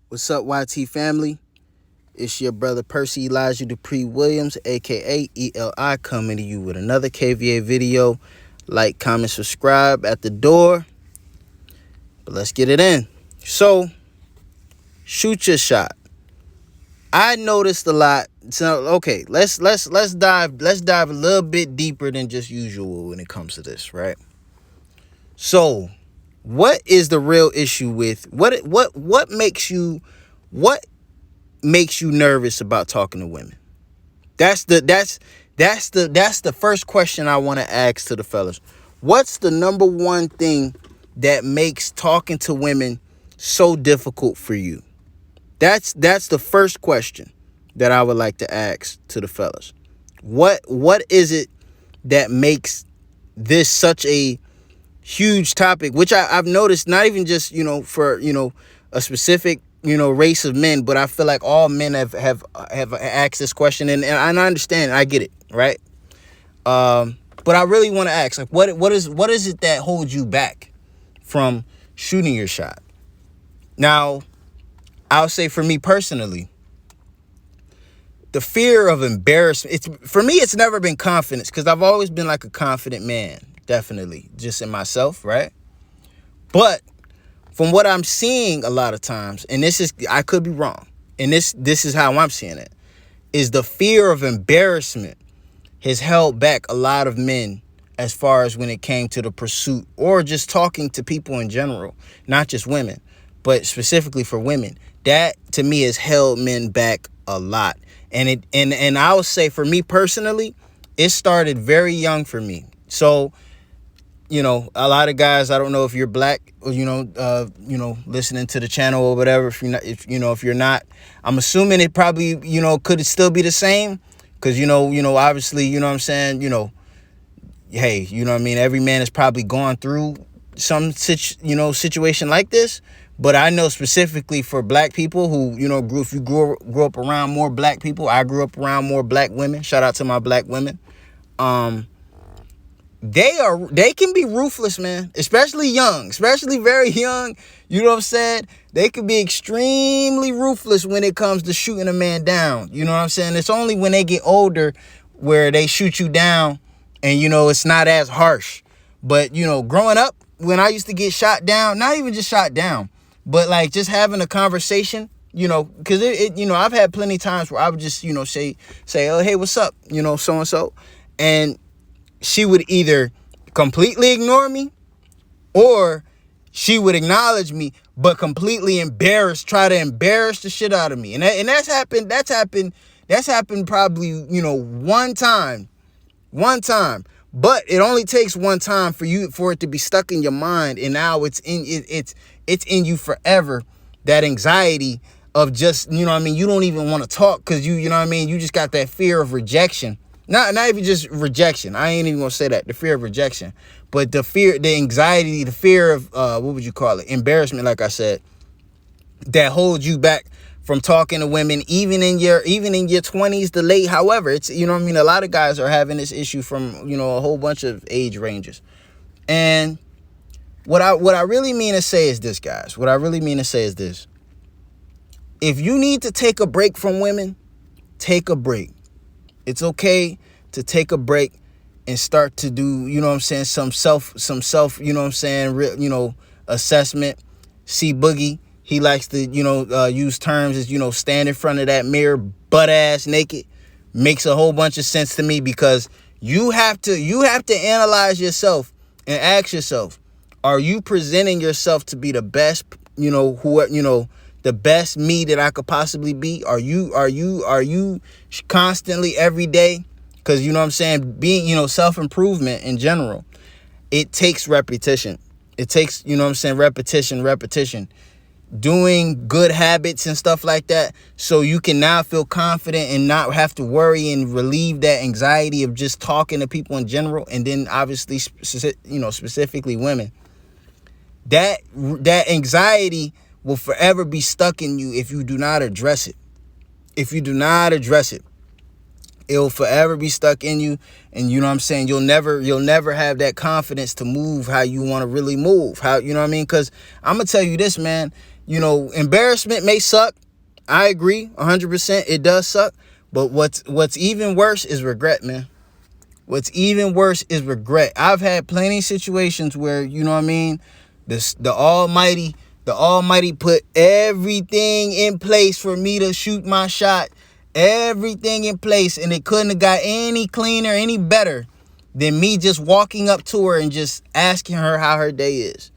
What's up, YT family? It's your brother Percy Elijah Dupree Williams, aka ELI, coming to you with another KVA video. Like, comment, subscribe at the door. But let's get it in. So, shoot your shot. I noticed a lot. So, okay, let's dive a little bit deeper than just usual when it comes to this, right? So, what is the real issue with what makes you nervous about talking to women? That's the first question I want to ask to the fellas. What's the number one thing that makes talking to women so difficult for you? That's the first question that I would like to ask to the fellas. What is it that makes this such a huge topic, which I've noticed, not even just, for, a specific, race of men, but I feel like all men have asked this question, and I understand, I get it, right? But I really want to ask, like, what is it that holds you back from shooting your shot? Now, I'll say for me personally, the fear of embarrassment. For me, it's never been confidence, because I've always been like a confident man, definitely, just in myself, right? But from what I'm seeing a lot of times, and I could be wrong, and this is how I'm seeing it, is the fear of embarrassment has held back a lot of men as far as when it came to the pursuit or just talking to people in general, not just women, but specifically for women. That to me has held men back a lot. And I would say for me personally, it started very young for me. So, a lot of guys, I don't know if you're black or, listening to the channel or whatever. If you're not, I'm assuming it probably, could it still be the same? Because, obviously, what I'm saying, hey, what I mean? Every man has probably gone through some situation like this. But I know specifically for black people who, if you grew up around more black people, I grew up around more black women. Shout out to my black women. They can be ruthless, man, especially young, especially very young. You know what I'm saying? They can be extremely ruthless when it comes to shooting a man down. You know what I'm saying? It's only when they get older where they shoot you down and, it's not as harsh. But, growing up, when I used to get shot down, not even just shot down, but like just having a conversation, because I've had plenty of times where I would just, say, oh, hey, what's up? So-and-so. And she would either completely ignore me or she would acknowledge me, but completely try to embarrass the shit out of me. And that's happened probably, one time, but it only takes one time for it to be stuck in your mind. And now it's in you forever. That anxiety of just, you don't even want to talk because you just got that fear of rejection. Not even just rejection. I ain't even gonna say that. The fear of rejection. But the anxiety, the fear of, what would you call it? Embarrassment, like I said, that holds you back from talking to women, even in your 20s to late. However, it's, a lot of guys are having this issue from, a whole bunch of age ranges. And what I really mean to say is this, guys. What I really mean to say is this. If you need to take a break from women, take a break. It's okay to take a break and start to do, some self, assessment. See Boogie, he likes to, use terms as, stand in front of that mirror, butt ass naked. Makes a whole bunch of sense to me because you have to analyze yourself and ask yourself, are you presenting yourself to be the best, the best me that I could possibly be? Are you constantly every day? Because, being, self-improvement in general, it takes repetition. It takes, repetition, doing good habits and stuff like that. So you can now feel confident and not have to worry and relieve that anxiety of just talking to people in general. And then obviously, specifically women, that anxiety will forever be stuck in you if you do not address it. It'll forever be stuck in you. And you'll never have that confidence to move how you want to really move. Because I'm going to tell you this, man, Embarrassment may suck. I agree 100%. It does suck. But what's even worse is regret, man. What's even worse is regret. I've had plenty of situations where, the Almighty put everything in place for me to shoot my shot. Everything in place, and it couldn't have got any cleaner, any better than me just walking up to her and just asking her how her day is.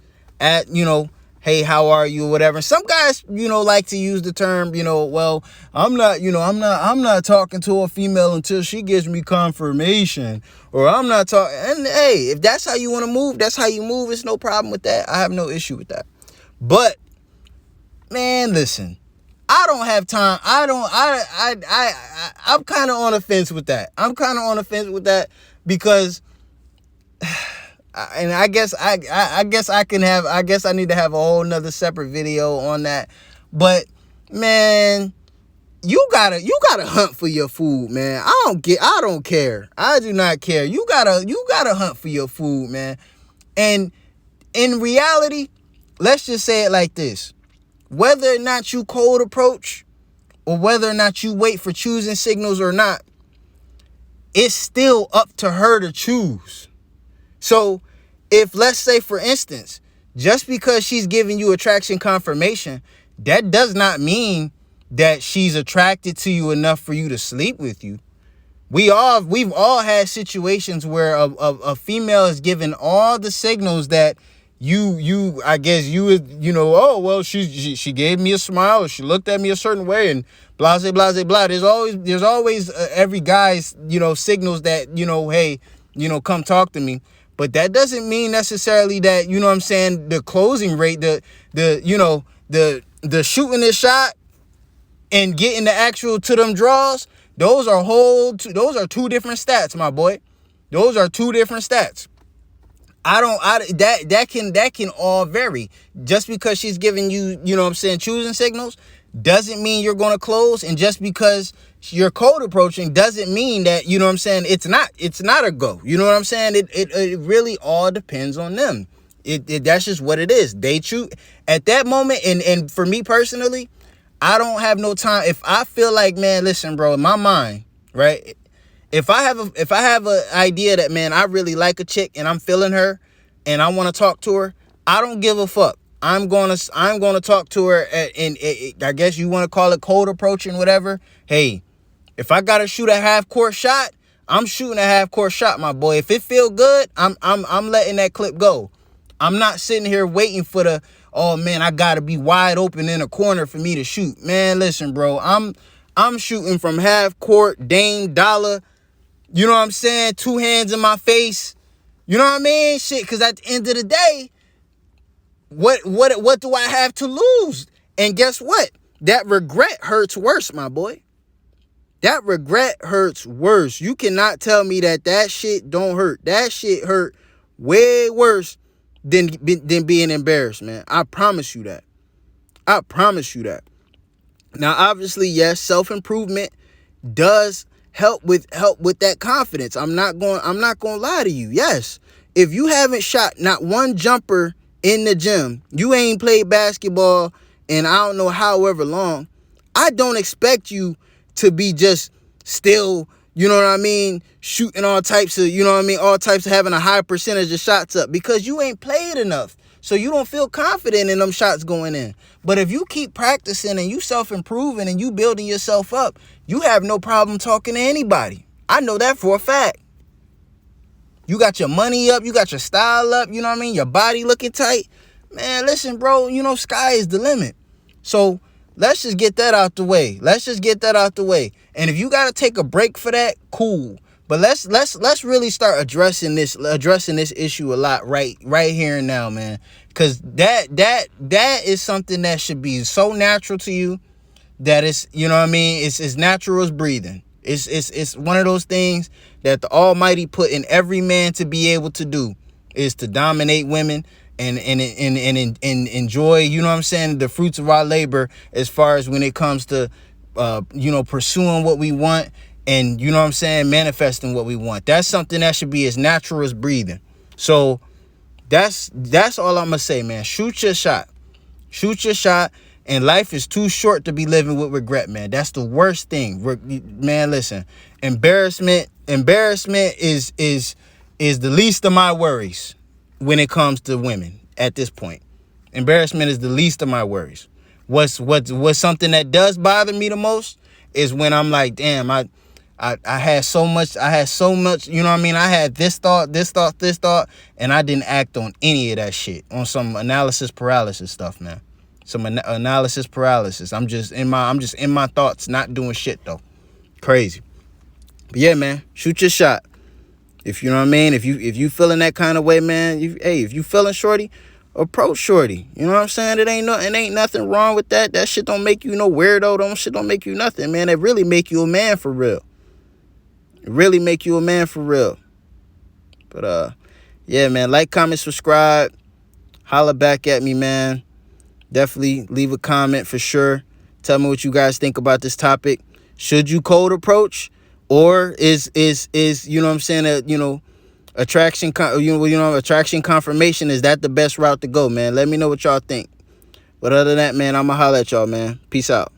Hey, how are you, or whatever. Some guys, like to use the term, well, I'm not talking to a female until she gives me confirmation, or I'm not talking. And hey, if that's how you want to move, that's how you move. It's no problem with that. I have no issue with that. But man, listen, I don't have time. I'm kind of on the fence with that. Because, and I guess I need to have a whole nother separate video on that. But man, you gotta hunt for your food, man. I don't care. I do not care. You gotta hunt for your food, man. And in reality, let's just say it like this. Whether or not you cold approach, or whether or not you wait for choosing signals or not, it's still up to her to choose. So if, let's say, for instance, just because she's giving you attraction confirmation, that does not mean that she's attracted to you enough for you to sleep with you. We've all had situations where a female is given all the signals that oh, well, she gave me a smile, or she looked at me a certain way, and blah, blah, blah, blah. There's always every guy's, signals that, hey, come talk to me. But that doesn't mean necessarily that, the closing rate, the shooting the shot and getting the actual to them draws, those are two different stats, my boy. Those are two different stats. That can all vary. Just because she's giving you, choosing signals doesn't mean you're going to close. And just because you're cold approaching doesn't mean that, it's not a go. You know what I'm saying? It really all depends on them. That's just what it is. They choose at that moment. And for me personally, I don't have no time. If I feel like, man, listen, bro, in my mind, right? If I have a idea that, man, I really like a chick and I'm feeling her and I want to talk to her, I don't give a fuck. I'm going to talk to her and I guess you want to call it cold approaching, whatever. Hey, if I got to shoot a half court shot, I'm shooting a half court shot, my boy. If it feel good, I'm letting that clip go. I'm not sitting here waiting for oh man, I got to be wide open in a corner for me to shoot. Man, listen, bro, I'm shooting from half court, Dame Dollar. You know what I'm saying? 2 hands in my face. You know what I mean? Shit, because at the end of the day, what do I have to lose? And guess what? That regret hurts worse, my boy. That regret hurts worse. You cannot tell me that shit don't hurt. That shit hurt way worse than being embarrassed, man. I promise you that. I promise you that. Now, obviously, yes, self-improvement does help with that confidence. I'm not going to lie to you. Yes. If you haven't shot not one jumper in the gym, you ain't played basketball in I don't know however long, I don't expect you to be just still, you know what I mean, shooting all types of, all types of having a high percentage of shots up, because you ain't played enough. So you don't feel confident in them shots going in. But if you keep practicing and you self-improving and you building yourself up, you have no problem talking to anybody. I know that for a fact. You got your money up, you got your style up, you know what I mean? Your body looking tight. Man, listen, bro, sky is the limit. So let's just get that out the way. And if you got to take a break for that, cool. But let's really start addressing this issue a lot right here and now, man. Because that is something that should be so natural to you that it's, it's as natural as breathing. It's one of those things that the Almighty put in every man to be able to do, is to dominate women and enjoy, the fruits of our labor, as far as when it comes to pursuing what we want and, manifesting what we want. That's something that should be as natural as breathing. So that's all I'm gonna say, man. Shoot your shot. Shoot your shot. And life is too short to be living with regret, man. That's the worst thing. Man, listen. Embarrassment is the least of my worries when it comes to women at this point. Embarrassment is the least of my worries. What's something that does bother me the most is when I'm like, damn, I had so much, you know what I mean? I had this thought, and I didn't act on any of that shit, on some analysis paralysis stuff, man. Some analysis paralysis. I'm just in my thoughts, not doing shit though. Crazy. But yeah, man, shoot your shot. If you know what I mean, if you feeling that kind of way, man, if you feeling shorty, approach shorty. You know what I'm saying? It ain't nothing wrong with that. That shit don't make you no weirdo. Shit don't make you nothing, man. It really make you a man for real. It really make you a man for real. But yeah, man, like, comment, subscribe. Holla back at me, man. Definitely leave a comment for sure. Tell me what you guys think about this topic. Should you cold approach, or is you know what I'm saying, attraction confirmation, is that the best route to go, man? Let me know what y'all think. But other than that, man, I'ma holla at y'all, man. Peace out.